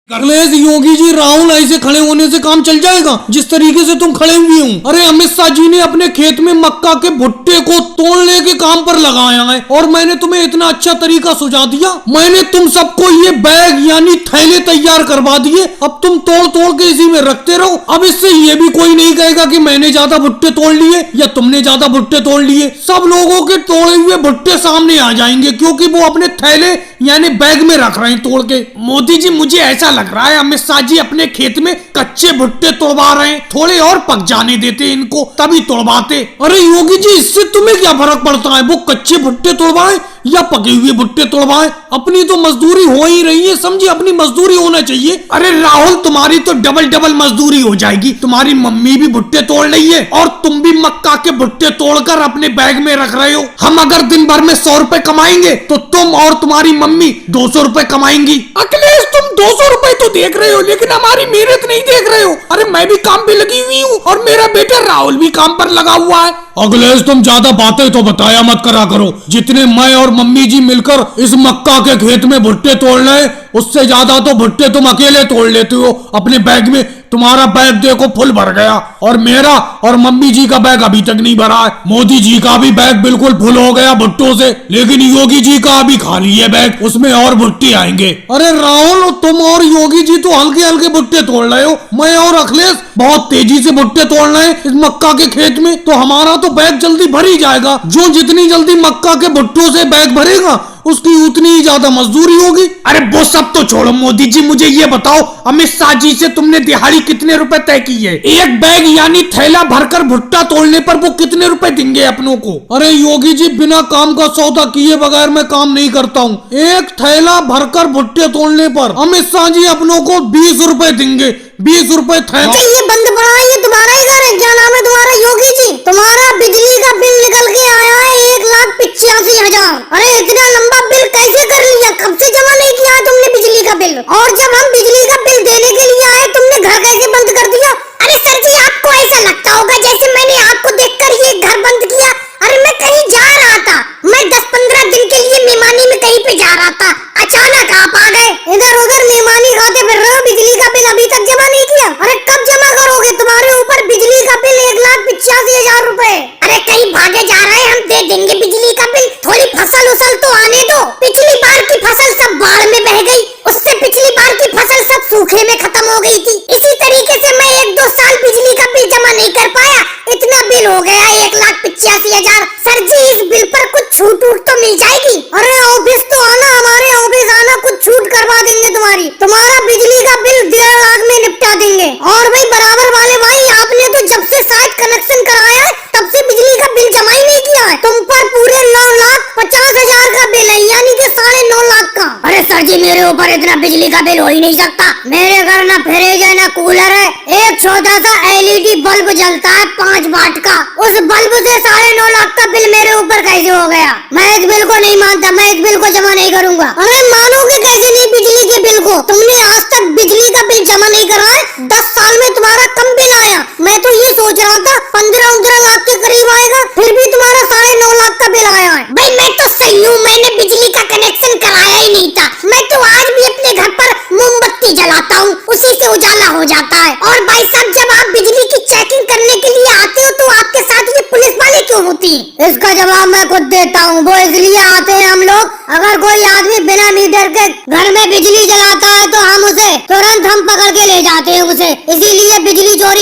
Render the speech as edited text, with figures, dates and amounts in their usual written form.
अखिलेश योगी जी राहुल ऐसे खड़े होने से काम चल जाएगा जिस तरीके से तुम खड़े हुए हो। अरे अमित शाह जी ने अपने खेत में मक्का के भुट्टे को तोड़ने के काम पर लगाया है और मैंने तुम्हें इतना अच्छा तरीका सुझा दिया। मैंने तुम सबको ये बैग यानी थैले तैयार करवा दिए। अब तुम तोड़ तोड़ के इसी में रखते रहो। अब इससे ये भी कोई नहीं कहेगा कि मैंने ज्यादा भुट्टे तोड़ लिए या तुमने ज्यादा भुट्टे तोड़ लिए। सब लोगों के तोड़े हुए भुट्टे सामने आ जाएंगे क्योंकि वो अपने थैले यानी बैग में रख रहे हैं तोड़ के। मोदी जी मुझे ऐसा लग रहा है अमित शाह जी अपने खेत में कच्चे भुट्टे तोड़वा रहे हैं। थोड़े और पक जाने देते इनको तभी तोड़वाते। अरे योगी जी इससे तुम्हें क्या फर्क पड़ता है, वो कच्चे भुट्टे तोड़वाए या पके हुए भुट्टे तोड़वाए, अपनी तो मजदूरी हो ही रही है। समझिए अपनी मजदूरी होना चाहिए। अरे राहुल तुम्हारी तो डबल डबल मजदूरी हो जाएगी। तुम्हारी मम्मी भी भुट्टे तोड़ रही है और तुम भी मक्का के भुट्टे तोड़कर अपने बैग में रख रहे हो। हम अगर दिन भर में 100 रुपए कमाएंगे तो तुम और तुम्हारी मम्मी 200 रुपए कमाएंगी। अखिलेश तुम 200 रुपए तो देख रहे हो लेकिन हमारी मेहनत नहीं देख रहे हो। अरे मैं भी काम पे लगी हुई हूँ और मेरा बेटा राहुल भी काम पर लगा हुआ है। अखिलेश तुम ज्यादा बातें तो बताया मत करा करो। जितने मैं और मम्मी जी मिलकर इस मक्का के खेत में भुट्टे तोड़ रहे उससे ज्यादा तो भुट्टे तुम अकेले तोड़ लेते हो अपने बैग में। तुम्हारा बैग देखो फुल भर गया और मेरा और मम्मी जी का बैग अभी तक नहीं भरा है। मोदी जी का भी बैग बिल्कुल फुल हो गया भुट्टों से, लेकिन योगी जी का अभी खाली है बैग, उसमें और भुट्टे आएंगे। अरे राहुल तुम और योगी जी तो हल्के हल्के भुट्टे तोड़ रहे हो, मैं और अखिलेश बहुत तेजी से भुट्टे तोड़ रहे हैं इस मक्का के खेत में। तो हमारा तो बैग जल्दी भर ही जाएगा। जो जितनी जल्दी मक्का के भुट्टों से बैग भरेगा उसकी उतनी ही ज्यादा मजदूरी होगी। अरे वो सब तो छोड़ो मोदी जी, मुझे ये बताओ अमित शाह जी से तुमने दिहाड़ी कितने रुपए तय की है? एक बैग यानी थैला भरकर भुट्टा तोड़ने पर वो कितने रुपए देंगे अपनों को? अरे योगी जी बिना काम का सौदा किए बगैर मैं काम नहीं करता हूँ। एक थैला भरकर भुट्टे तोड़ने पर अमित शाह जी अपनों को 20 रुपए देंगे। 20 रुपए थैला। ये बंद पड़ा है, ये तुम्हारा ही घर है? क्या नाम है तुम्हारा योगी जी? तुम्हारा बिजली का बिल निकल के आया है 1,85,000। अरे इतना लंबा बिल कैसे कर लिया? कब से जमा नहीं किया है तुमने बिजली का बिल? और जब हम बिजली का बिल देने के लिए आए तुमने घर कैसे बंद कर दिया? अरे सर जी आपको ऐसा लगता होगा जैसे मैंने आपको देखकर ये घर बंद किया। अरे मैं कहीं जा रहा था, मैं 10-15 दिन के लिए मेहमानी में कहीं पे जा रहा था, अचानक आप आ गए। इधर उधर मेहमानी खाते फिर रहे हो, बिजली का बिल अभी तक जमा नहीं किया। अरे कब जमा करोगे? तुम्हारे ऊपर बिजली का बिल 1,85,000 रुपए। अरे कहीं भागे जा रहे हैं, हम दे देंगे बिजली का बिल। थोड़ी फसल उसल तो आने दो। पिछली बार की फसल सब बाढ़ में बह गई, उससे पिछली बार की फसल सब सूखे में खत्म हो गई थी। इसी तरीके से मैं 1-2 साल बिजली का बिल जमा नहीं कर पाया, इतना बिल हो गया 1,85,000। सर जी इस बिल पर कुछ छूट तो मिल जाएगी? अरे ऑफिस तो आना, हमारे ऑफिस आना, कुछ छूट करवा देंगे तुम्हारी। तुम्हारा बिजली का बिल 1.5 लाख में निपटा देंगे। और भाई बराबर वाले भाई आपने तो जब से शायद कनेक्शन कराया है तब से बिजली का बिल जमा ही नहीं किया है। तुम पर पूरे 9,50,000 का बिल है, यानी कि 9.5 लाख का। अरे सर जी मेरे ऊपर इतना बिजली का बिल हो ही नहीं सकता। मेरे घर ना फ्रिज है ना कूलर है, एक छोटा सा LED बल्ब जलता है 5 वाट का, उस बल्ब से 9.5 लाख का बिल मेरे ऊपर कैसे हो गया? मैं इस बिल को नहीं मानता, मैं इस बिल को जमा नहीं करूंगा। अरे मानोगे कैसे नहीं बिजली के बिल को? तुमने आज तक बिजली का बिल जमा नहीं करा है, 10 साल में तुम्हारा कम बिल आया। मैं तो ये सोच रहा था 15-15 लाख के करीब आएगा, फिर भी तुम्हारा 9.5 लाख का बिल आया है। भाई मैं तो सही हूँ, मैंने बिजली का कनेक्शन कराया ही नहीं था। मैं तो आज भी अपने घर पर मोमबत्ती जलाता हूँ, उसी से उजाला हो जाता है। और भाई साहब जब आप बिजली की चेकिंग करने के लिए आते हो तो आपके साथ ये पुलिस वाले क्यों होती है? इसका जवाब मैं खुद देता हूँ। वो इसलिए आते हैं हम लोग, अगर कोई आदमी बिना मीटर के घर में बिजली जलाता है तो हम उसे तुरंत हम पकड़ के ले जाते हैं उसे। इसीलिए बिजली चोरी